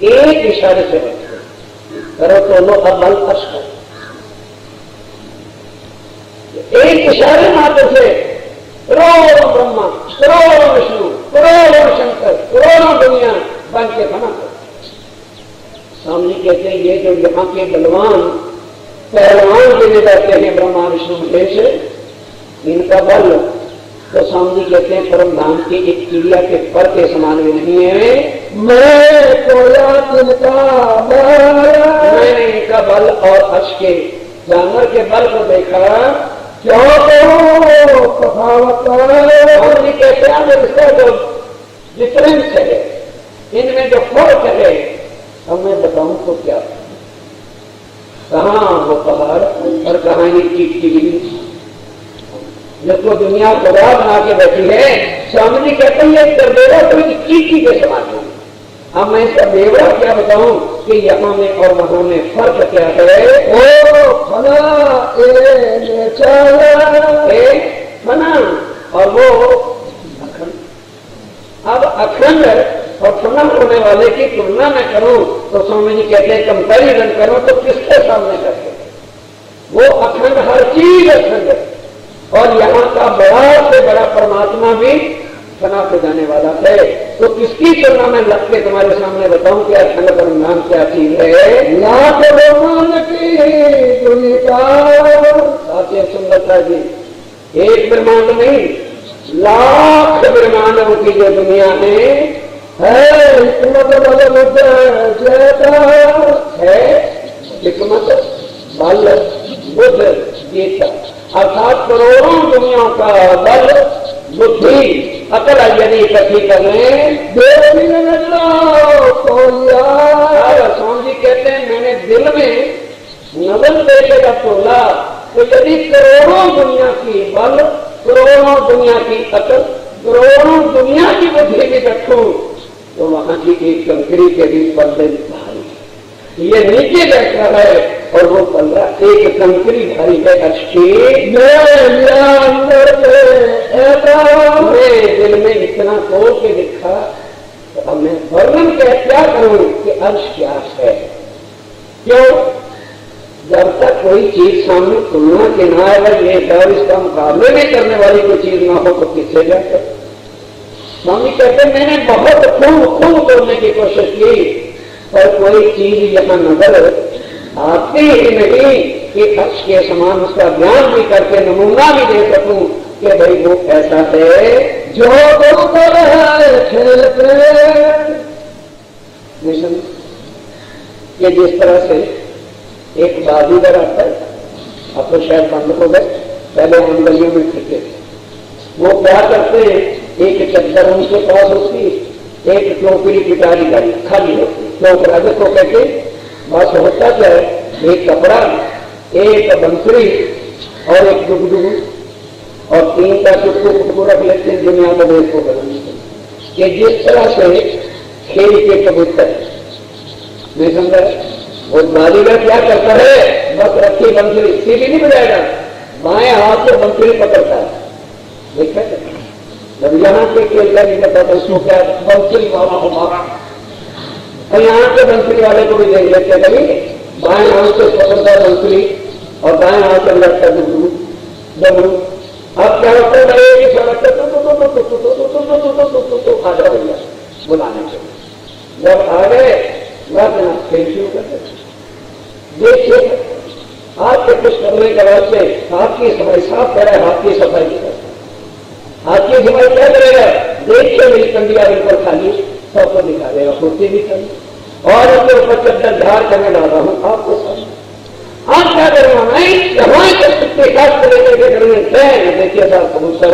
एक इशारे से बनते करो तो लो अब बल अक्षर एक इशारे मात्र से करोड़ों ब्रह्मा करोड़ों विष्णु करोड़ों शंकर करोड़ों दुनिया बन के बना करते। स्वामी कहते हैं ये जो यहाँ के बलवान पहलवान गिने जाते हैं ब्रह्मा विष्णु महेश इनका बल तो स्वामी जी कहते हैं परम धाम की एक चिड़िया के पर के समान भी नहीं है। मैं कोया तिनका मैंने इनका बल और अर्श के जानवर के बल को देखा। क्यों स्वामी जी कहते हैं इसका जो डिफरेंस है, इनमें जो फर्क है, अब मैं बताऊं तो क्या, कहाँ वो पहाड़ और कहाँ ये चीट की गिरी जिसको दुनिया को बड़ा बना के बैठी है। स्वामी जी कहते हैं ये बेवड़ा तो चीटी के समान है। अब मैं इसका बेवड़ा क्या बताऊं कि यहाँ में और वहां में फर्क क्या है। ओ फना फना और वो अखंड। अब अखंड और फना होने वाले की तुलना में करूं तो स्वामी जी कहते हैं कंपैरिजन करो तो किसके सामने करते, वो अखंड हर चीज अखंड है और यहाँ का बड़ा से बड़ा परमात्मा भी फना हो जाने वाला है। तो किसकी तुलना में लग के तुम्हारे सामने बताऊं कि अखंड परिणाम क्या चीज है। लाख ब्रह्मांड की दुनिया साथी सुंदरता जी, एक ब्रह्मांड नहीं लाख ब्रह्मांडों की जो दुनिया है हिकमत है, हिकमत बल बुद्ध गीता अर्थात करोड़ों दुनिया का बल बुद्धि अकल यदि इकट्ठी करें स्वामी जी कहते हैं मैंने दिल में नजर देखेगा तोला तो यदि करोड़ों दुनिया की बल, करोड़ों दुनिया की अकल, करोड़ों दुनिया की बुद्धि भी रखूं तो वहां की एक कंकरी के भी पल्ले भारी, ये नीचे बैठा है और वो पल्ला एक कंकरी भारी है। अच्छी मैं दिल में इतना तोड़ के दिखा तो अब मैं वर्णन क्या करूं कि अर्श क्या है। क्यों, जब तक कोई चीज सामने तुलना के ना आए ये और इसका मुकाबले में करने वाली कोई चीज ना हो तो किसे जाकर। स्वामी कहते मैंने बहुत खूब तोड़ने की कोशिश की पर कोई चीज यहाँ नजर आती ही नहीं कि अर्श के समान उसका ज्ञान भी करके नमूना भी दे सकूं कि भाई वो ऐसा है जो ये जिस तरह से एक बाजीगर आता है, अब तो शायद बंद हो गए, पहले हम गलियों में फिरते थे, वो क्या करते हैं एक चद्दर उनके पास होती, एक टोकरी पिटारी गाड़ी खाली होती, टोकरा को कहते बस होता क्या है, एक कपड़ा, एक बंसुरी और एक डुगडुगू और 3 का टुकड़ू रख लेते हैं दुनिया को देश को बदलने के। ये जिस तरह से खेल के कबूतर नहीं समझा, वो बाजीगर क्या करता है, बस रखी बंसुरी सीधी नहीं बजाएगा, बाएं हाथ से बंसुरी पकड़ता है। देखा जब यहाँ से खेल का नहीं करता था उसको क्या बंसुरी वाला हो मारा, और यहाँ के बंसुरी वाले को भी देख लेते कभी बाएं हाथ से पकड़ता बंसुरी और बाएं हाथ से लगता डमरू। अब क्या होता है आ जाओ भैया बुलाने के लिए, जब आ गए बात खेल शुरू करते। देखिए आपके कुछ करने के बाद से आपकी सफाई साफ करे, हाथ की सफाई की हाथ की सफाई क्या करेगा, देखिए मेरी कंडिया बिल्कुल खाली सबको दिखा देगा, कुर्ती भी खाली और उसके ऊपर चद्दर झाड़ करने डाला हूं आपको सामने। आप क्या करेंगे, मैं जहां तक कुत्ते काट लेकर के करेंगे देखिए साहब कबूतर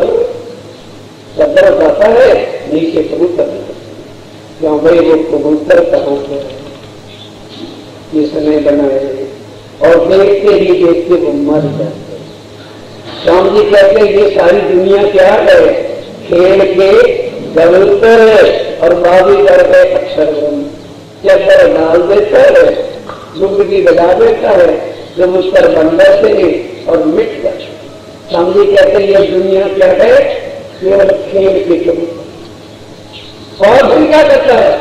चद्दर जाता है नीचे कबूतर नहीं, क्यों भाई वो कबूतर कहां से किसने बनाए, और देखते ही देखते वो मर जाते। स्वामी जी कहते ये सारी दुनिया क्या है, खेल के कबूतर और बाजीगर के अक्षर चद्दर डाल देता है, डुबकी बजा देता है, कबूतर बंदर से और मिट जाता। स्वामी जी कहते ये दुनिया क्या है, केवल खेल के कबूतर। और भी क्या करता है,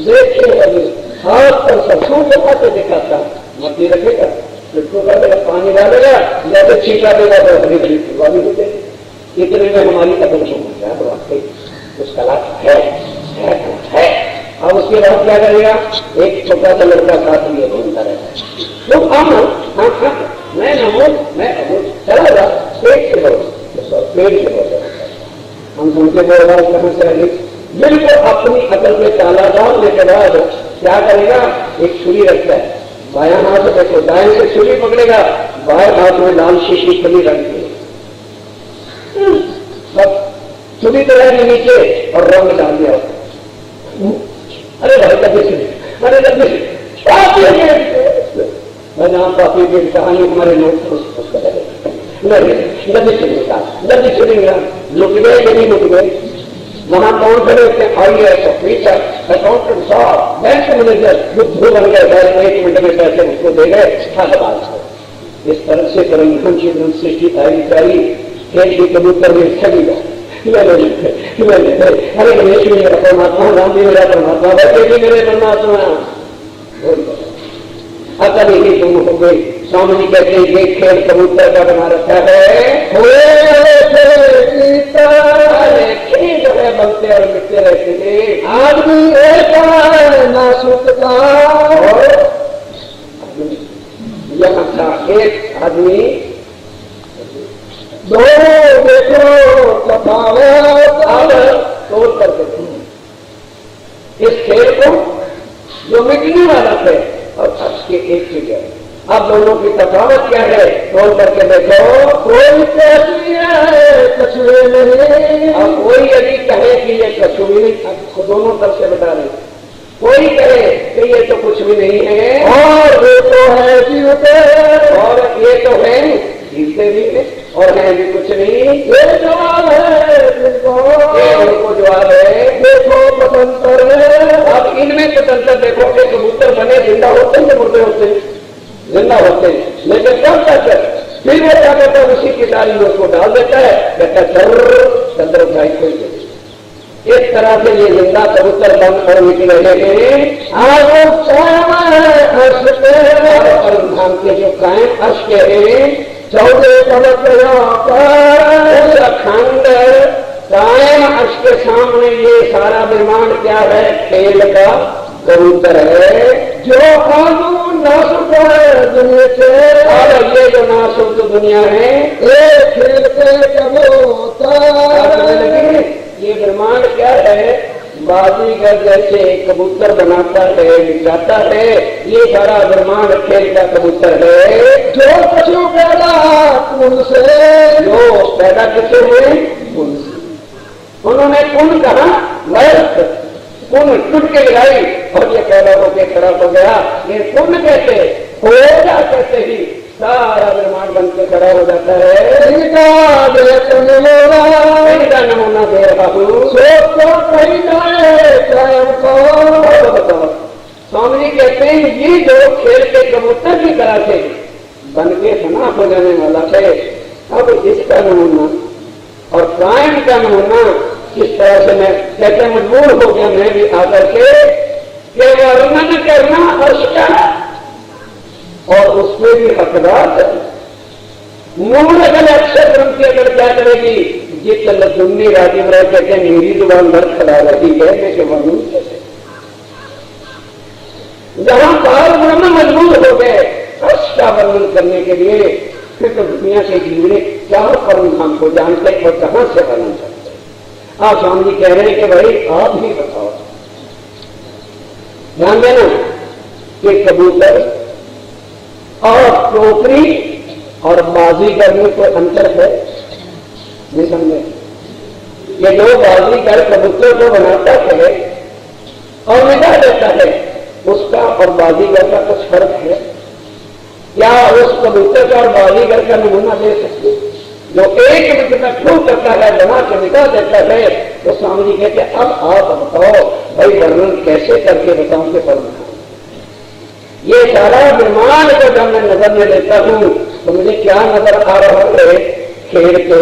देखिए हाथ पर सरसों के पाते दिखाता, मछली रखेगा, पिट्टू डालेगा, पानी डालेगा, या तो छीटा देगा तो बड़ी बड़ी फुलवारी हो जाएगी। इतने में हमारी कदम को मिलता है, तो वाकई उस कला है। अब उसके बाद क्या करेगा, एक छोटा सा लड़का साथ लिए घूमता रहता है, तो मैं नमो मैं अमूल चला जा पेट से बहुत पेड़ से बहुत उनके व्यवहार कहाँ से आएगी? बिल्कुल अपनी अकल में ताला डालने के बाद क्या करेगा? एक छुरी रखता है, बायां हाथ देखो, दाएं से छुरी पकड़ेगा, बाएं हाथ में लाल शीशी खुली रखती है, सब छुरी तो रहेगी नीचे और रंग डाल दिया। अरे भाई कभी सुनिए, अरे कभी पापी की कहानी हमारे लोग लगी सुनेगा, लुक गए कि नहीं लुक गए? वहां कौन खड़े थे? IAS ऑफिसर, अकाउंटेंट साहब, बैंक मैनेजर, बुद्धू बन गए, 1 मिनट में पैसे उसको दे गए, धन्यवाद। इस तरह से परम जीवन सृष्टि आई खेल की कबूतर में छवि गए। अरे गणेश भी मेरा परमात्मा, राम भी मेरा परमात्मा, भैया भी मेरे परमात्मा। अकल ही तुम हो गई। स्वामी कहते हैं ये खेल कबूतर का बना रखा है, खेल है, बनते और मिटते रहते थे। आदमी ना सुखता, यहाँ था एक आदमी, दो देखो तफावत तोड़ करके इस खेल को जो मिटने वाला थे और उसके एक जगह। अब दोनों की तफावत क्या है? तोड़ करके देखो, कोई कछुए नहीं। अब कोई यदि कहे कि ये कछुए नहीं, दोनों तरफ से बता रहे, कोई कहे कि ये तो कुछ भी नहीं है, और ये तो है जीवते, और ये तो है जीवते भी है, और है भी कुछ नहीं। ये जवाब है उनको जवाब है, देखो स्वतंत्र है। अब इनमें स्वतंत्र देखो कि कबूतर बने जिंदा होते हैं, मुर्दे होते हैं, जिंदा होते हैं, लेकिन कब तक? फिर वो क्या कहता है? उसी की डाली में उसको डाल देता है, कहता चंद्र भाई कोई। इस तरह से ये जिंदा कबूतर बंद और मिट रहे हैं। धाम के जो कायम अर्श के हैं, 14 खंड कायम अर्श के सामने ये सारा निर्माण क्या है? खेल का कबूतर है, जो कानून नासुक है दुनिया से, और ये जो नासुक दुनिया है ये खेल के कबूतर। ये निर्माण क्या है? बाजीगर जैसे कबूतर बनाता है, बिगाता है, ये सारा निर्माण खेल का कबूतर है। जो पशु पैदा कुन से, जो पैदा किसे हुए? कुन से। उन्होंने कुन कहा, कुन टूट के गिराई और ये पैदा होकर खड़ा हो गया। ये कुन कहते हो जा, कहते ही सारा निर्माण बन के खड़ा हो जाता है। नमूना दे रहा हूँ, बताओ। स्वामी जी कहते हैं ये जो खेल के कबूतर की तरह से बन के फना हो जाने वाला है, अब इसका नमूना और कायम का नमूना किस तरह से मैं कहते मजबूर हो गया मैं भी आकर के वर्णन करना अर्श और उसमें भी हकदार मूल अगल अक्षर ग्रंथी अगर क्या करेगी? जित लुन्नी राजीव राय कहते हैं मेरी जुबान भर खड़ा रही है, लेकिन वर्णन कैसे? जहां बार वर्णन मजबूर हो गए अर्श का वर्णन करने के लिए, फिर तो दुनिया के जीवने क्या परम धाम को जानते और कहां से वर्णन करते? आप स्वामी जी कह रहे हैं कि भाई आप ही बताओ। ध्यान देना कि कबूतर और टोकरी और बाजीगर में कोई अंतर है? नहीं समझे? ये दो बाजीगर कबूतर को बनाता है और मिटा देता है, उसका और बाजीगर का कुछ फर्क है क्या? उस कबूतर का और बाजीगर का नमूना दे सकते? जो एक मिनट में क्यों करता है, बना के मिटा देता है, तो स्वामी जी कहते अब आप बताओ भाई वर्णन कैसे करके बताऊं कि परम ये सारा निर्माण को जब मैं नजर में लेता हूं तो मुझे क्या नजर आ रहा है? खेल के।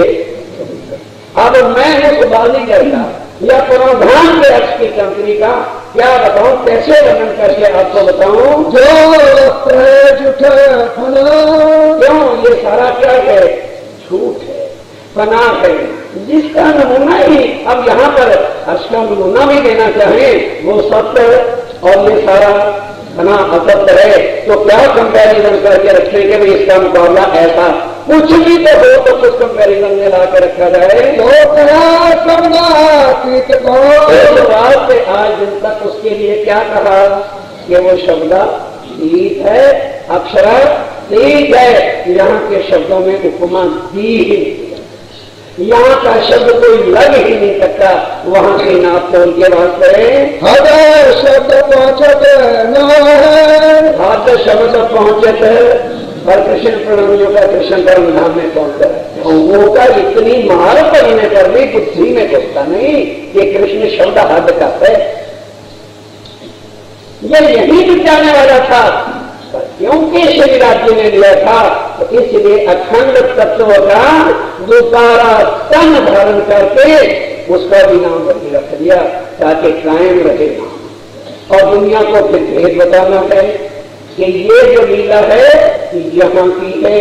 अब मैं उस बाजीगर का या पुनर्धान के अर्श की कंपनी का क्या बताऊं, कैसे वर्णन करके आपको बताऊं? जो क्यों ये सारा क्या है? झूठ है, फना है, जिसका नमूना ही अब यहाँ पर अर्श का नमूना भी देना चाहें वो सत्य और ये सारा बना असत्य है, तो क्या कंपैरिजन करके रखेंगे? इसका मुकाबला ऐसा कुछ भी तो हो तो कुछ कंपेरिजन में ला के रखा जाए। शुरुआत से आज दिन तक उसके लिए क्या कहा कि वो शब्द ठीक है, अक्षरा ठीक है। यहाँ के शब्दों में उपमा दी ही, यहाँ का शब्द कोई लग ही नहीं सकता। वहां की नाप तोल के बात करें, हजार शब्द पहुंचते हाथ शब्द पहुंचते और कृष्ण प्रणमियों का कृष्ण परम धाम में पहुंचता है। वो का इतनी मार पड़ने पर भी बुद्धि में घुसता नहीं कि कृष्ण शब्द हद का है। ये यही भी जाने वाला था, क्योंकि श्री राज्य ने लिया था तो इसलिए अखंड तत्व का दोबारा तन धारण करके उसका भी नाम बदल रख दिया ताकि कायम रहे नाम। और दुनिया को फिर भेद बताना है कि ये जो लीला है यहाँ की है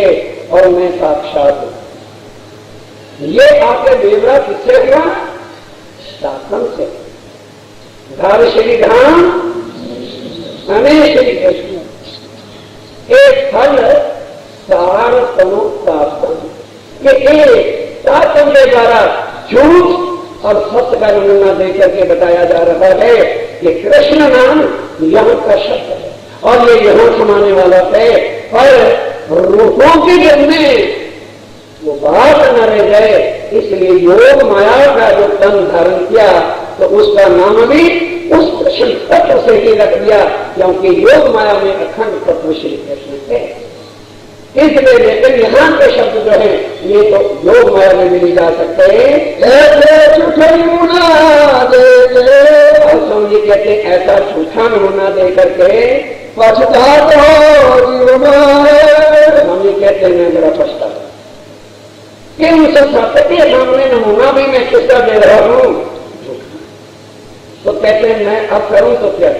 और मैं साक्षात हूं। ये आपके बेवरा किससे हुआ? शासन से। घर श्री धाम श्री कृष्ण एक फल सार शासन के द्वारा झूठ और सत्य का नमूना देकर के बताया जा रहा है कि कृष्ण नाम यहाँ का शब्द है और ये यहाँ समाने वाला है। पर रूपों के जन्म में वो बात न रह जाए, इसलिए योग माया का जो तन धारण किया तो उसका नाम भी उस कृष्ण तत्व से ही रख दिया, क्योंकि योग माया में अखंड तत्व श्री कृष्ण है। इसलिए लेकिन यहाँ के शब्द जो है ये तो योग माया में मिली जा सकते हैं। स्वामी जी कहते ऐसा झूठा नमूना दे करके पछतात हो। स्वामी कहते मैं जरा पछता कि उस सत्य के सामने नमूना भी मैं किसका दे रहा हूं। तो कहते हैं मैं अब करूं तो क्या?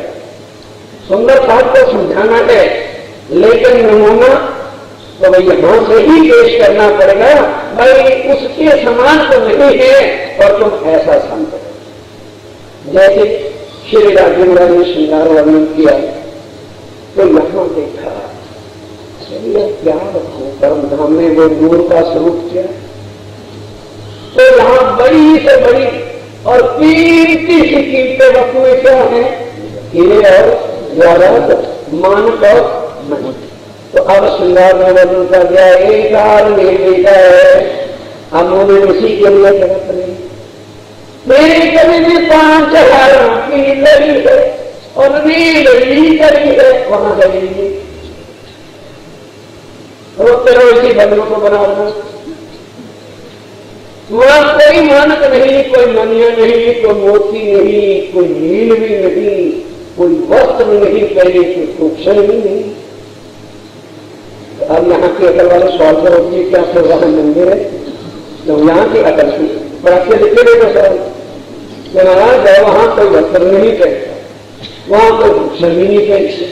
सुंदर बात को समझाना है लेकिन नमूना तो भाई यहां से ही पेश करना पड़ेगा। भाई उसके समान तो नहीं है और तुम ऐसा समझो। जैसे श्री राजेंद्र महाराज ने श्रृंगार वर्णन किया तो यहां देखा चलिए क्या रखो परम धाम में वो नूर का स्वरूप क्या, तो यहां बड़ी से बड़ी और कीमती सी कीमती वस्तुएं क्या है? हीरे और जवाहरात, मानक और मणि। तो अब श्रृंगार में वर्णन कर दिया एक हार निर्मित है। हम उन्हें उसी के लिए जगत नहीं मेरे कभी भी 5 हारों की लड़ी है और नील ली करी है वहां लगेगी। रोते रहो इसी बंधनों को बना रहा। वहां कोई मानक नहीं, कोई मनिया नहीं, कोई मोती नहीं, कोई नील भी नहीं, कोई वस्त्र नहीं पहले, कोई भूषण भी नहीं। अब यहाँ के अकल वाले सवाल से होती है क्या फिर वहां मंदिर है? तो यहाँ की अकल से बड़ा के लिखे गए सवाल महाराज है वहां कोई वस्त्र नहीं पहनता, वहां कोई भूषण भी नहीं पहनते,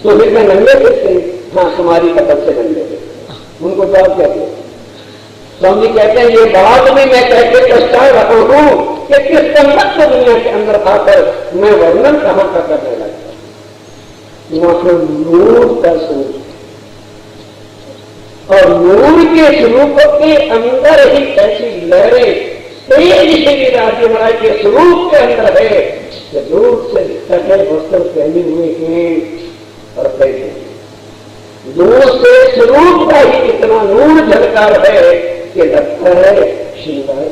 तो फिर मैं नंगे कहते हैं। हाँ तुम्हारी अकल से नंगे उनको जवाब कहते हैं। स्वामी कहते हैं ये बात भी मैं कहते पछता रहा हूं कि किस संगत दुनिया के अंदर आकर मैं वर्णन कहां का करने लगा। वहां पर नूर का स्वरूप और नूर के स्वरूप के अंदर ही ऐसी लहरें तेज श्री राज्य महाराज के स्वरूप के अंदर है कि दूर से कटे वस्त्र पहने हुए हैं और पहने दूर से स्वरूप का ही इतना नूर झलकार है कि लगता है श्रृंगार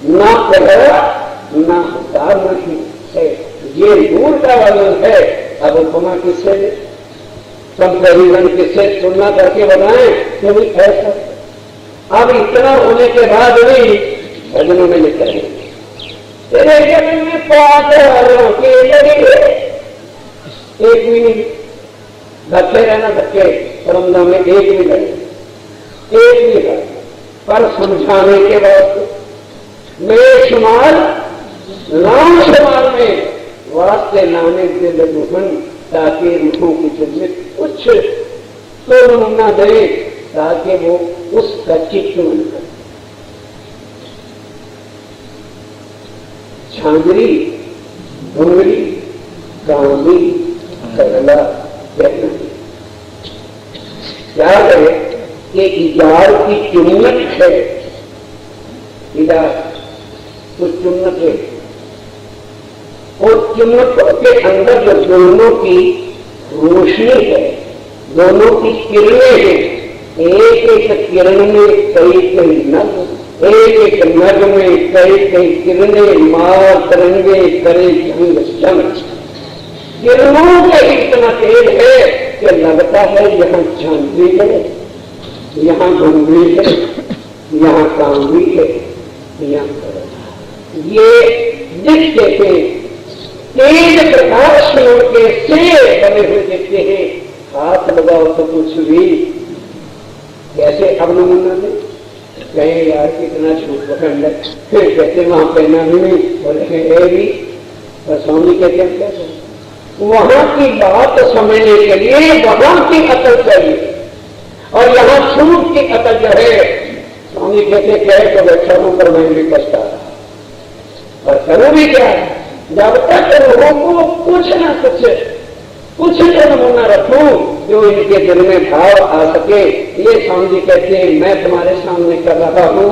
ना पहरा ना उतार नहीं है। ये नूर का वर्णन है। अब उपमा किससे कंपेरिजन किससे तुलना करके बताएं कि भाई ऐसा। अब इतना होने के बाद भी भजनों में लिख रहे हैं तेरे जन्म में 5 हारों की लड़ी है। एक भी नहीं धक्के रहना धक्के परमदा में एक भी लड़े एक भी लड़े पर समझाने के बाद मेरे शुमार नाम शुमार में वास्ते नामे दिल दुखन ताकि रूहों की चिन्हित कुछ तो नमूना दे ताकि वो उसका चित्त मन करे। झांझरी घुंगरी कांदी सरला क्या करे कि इजार की चुम्बक है, इजार तो चुम्बक है, और चुम्बकों के अंदर जो दोनों की रोशनी है, दोनों की किरणें हैं, एक एक किरण में कई कई नग, एक एक नग में कई कई किरणें मार तरंगे करे जंग जंग। किरणों का इतना तेज है कि लगता है यहाँ चांदी है, यहाँ गंगी है, यहाँ कांगी है, यहाँ ये दिखते थे तेज प्रकाश में उनके से बने हुए दिखते हैं। हाथ लगाओ तो कुछ भी कैसे अब नमूना दे कहे यार कितना छूट पकड़ है, फिर कहते वहां पहना भी नहीं, बोले भी और स्वामी कहते हैं कैसे वहां की बात समझने के लिए वहां की अकल चाहिए, और यहाँ छूट की अकल जो है स्वामी कहते कहे तो बैठा हूं पर मैं भी पछता रहा, और करूं भी क्या है जब तक लोगों को कुछ ना कुछ तो नमूना रखूं जो इनके दिल में भाव आ सके। ये स्वामी जी कहते हैं मैं तुम्हारे सामने कर रहा हूं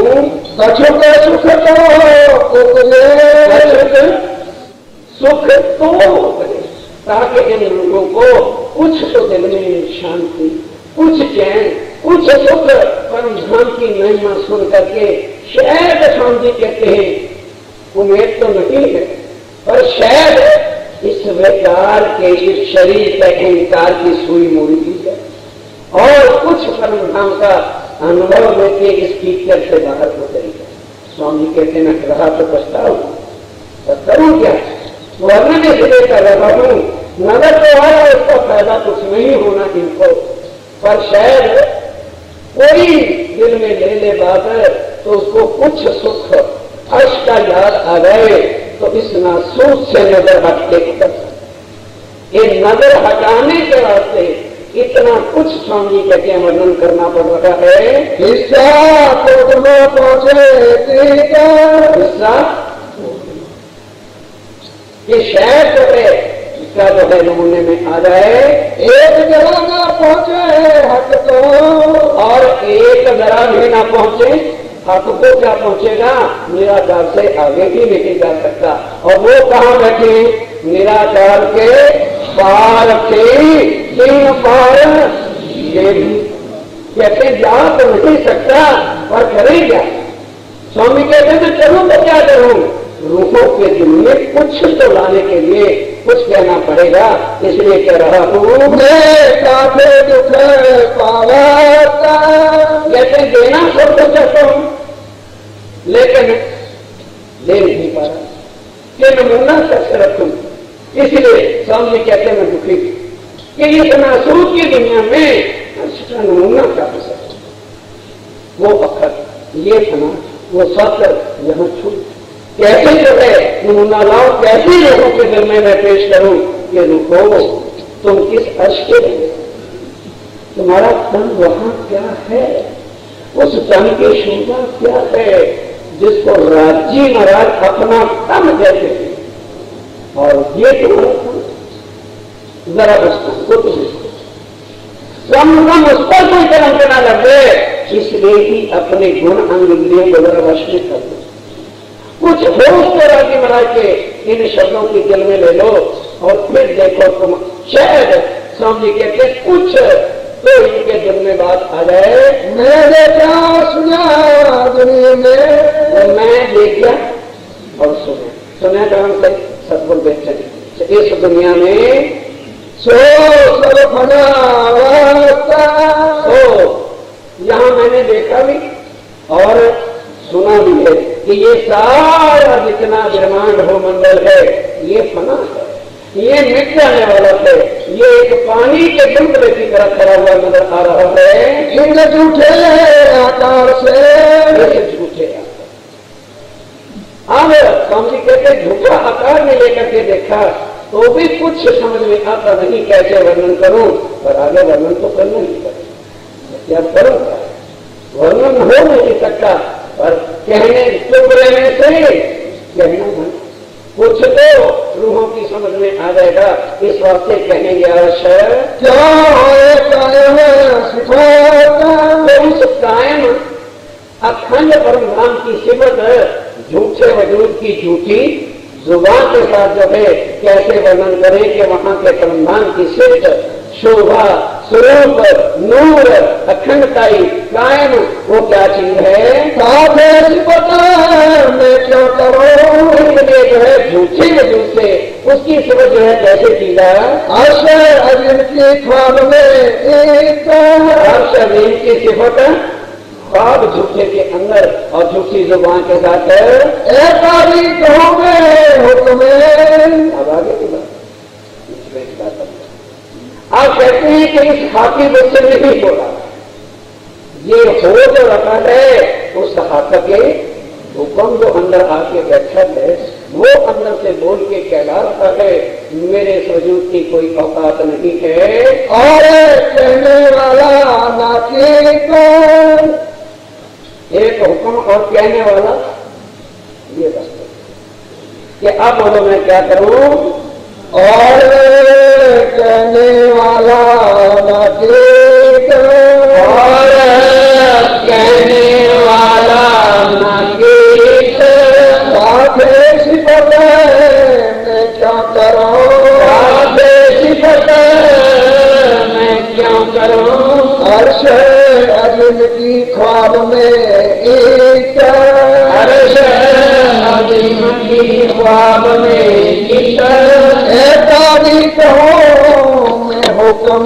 सुख तो ताकि इन लोगों को कुछ तो दिल में शांति, कुछ चैन, कुछ सुख परम धाम की महिमा सुन करके शायद स्वामी जी कहते हैं उम्मीद तो नहीं है, पर शायद इस विकार के इस शरीर का अहंकार की सुई मोड़ी दी जाए और कुछ परम धाम का अनुभव लेके इस कीचड़ से बाहर उतरी जाए। स्वामी कहते न रहा तो पछताऊ, तो करूं क्या, वर्णन इसलिए कर रहा हूं नजर तो आया उसका फायदा कुछ नहीं होना इनको, पर शायद कोई दिल में ले ले बात है तो उसको कुछ सुख अर्श का याद आ गए तो इस नासूस से नजर हटके कर सकते। ये नजर हटाने के वास्ते इतना कुछ स्वामी कहते हैं वर्णन करना पड़ रहा है। हिस्सा तो पहुंचे हिस्सा ये शायद जो है इसका जो है नमूने में आ जाए, एक जरा ना पहुंचे हट तो, और एक जरा भी ना पहुंचे आपको क्या पहुंचेगा, निराकार से आगे भी नहीं जा सकता। और वो कहाँ बैठे, निराकार के पार थे, तीन पार ये भी कहते जा तो नहीं सकता पर करें क्या। स्वामी कहते हैं चलूं तो क्या करूं, रूहों के दिल में कुछ तो लाने के लिए कुछ कहना पड़ेगा, इसलिए कह रहा हूं मैं काफे दुख पावाता, कहते देना सब तो चाहता हूं लेकिन ले नहीं पा रहा, कि नमूना कैसे रखूं। इसलिए स्वामी कहते हैं मैं दुखी कि इस नासूर की दुनिया में इसका नमूना क्या हो सकता, वो अखर ये फना वो सत्य यहां छूट कैसे जो है नमूना लाओ, कैसे लोगों के दिल में मैं पेश करूं कि रुको तुम किस अर्श के लिए, तुम्हारा तन वहां क्या है, उस तन की शोभा क्या है जिसको राज्य महाराज अपना तन कहते हैं, और ये तुम्हारा तन जरा उसको कम उस पर कोई तरह ना लगे, इसलिए ही अपने गुण अंगुलियों को जरा वश में कर दो। कुछ होश तो राज्य महाराज के इन शब्दों की दिल में ले लो और फिर देखो तुम शायद स्वामी कहते कुछ तो इनके दिल में बात आ जाए। मैंने क्या सुना दुनिया में, मैं देखा और सुना काम से सदगुरु बेचन इस दुनिया में सो सब फना यहाँ मैंने देखा भी और सुना भी है कि ये सारा जितना ब्रह्मांड हो मंडल है ये फना है, ये मिट जाने वाला है, ये एक पानी के बुलबुले की तरह खड़ा हुआ नजर आ रहा है। इन झूठे आकार से झूठे अब स्वामी कहते झूठा आकार में लेकर के देखा तो भी कुछ समझ में आता नहीं कैसे वर्णन करूं, पर आगे वर्णन तो करना ही पड़ेगा, क्या करूं, वर्णन हो नहीं सकता, पर कहने चुप रहने से कहना है कुछ तो रूहों की समझ में आ जाएगा, इस वास्ते कहेंगे अवश्य क्या है तो अखंड परम धाम की सिमत झूठे वजूद की झूठी जुबान के साथ जो है कैसे वर्णन करें कि वहां के परम धाम की सिद्ध शोभा स्वरूप नूर अखंडताई कायम वो क्या चीज है? मैं क्यों करूं? इसलिए जो है झूठे वजूद से उसकी समझ जो है कैसे की जाए? अर्श की ख्वाब में एक अर्श अजीम की सिफत ख्वाब झूठे के अंदर और झूठी जुबान के साथ हुक्म अब आगे की बात आप कहते हैं कि इस खाकी बच्चे ने नहीं बोला, ये हो जो रखा है उस सहाफा के हुक्म जो अंदर आके बैठा है वो अंदर से बोल के कहला रहा है मेरे वजूद की कोई औकात नहीं है। और कहने वाला नातिक एक हुक्म और कहने वाला ये बस कि अब बोलो मैं क्या करूं? और कहने वाला नातिक और कहने वाला नातिक साथे सिफत मैं क्या करूं? साथे सिफत मैं क्यों करूं? अर्श अजीम की ख्वाब में एक अर्श अजीम की ख्वाब में एक तारीख हो मैं हुक्म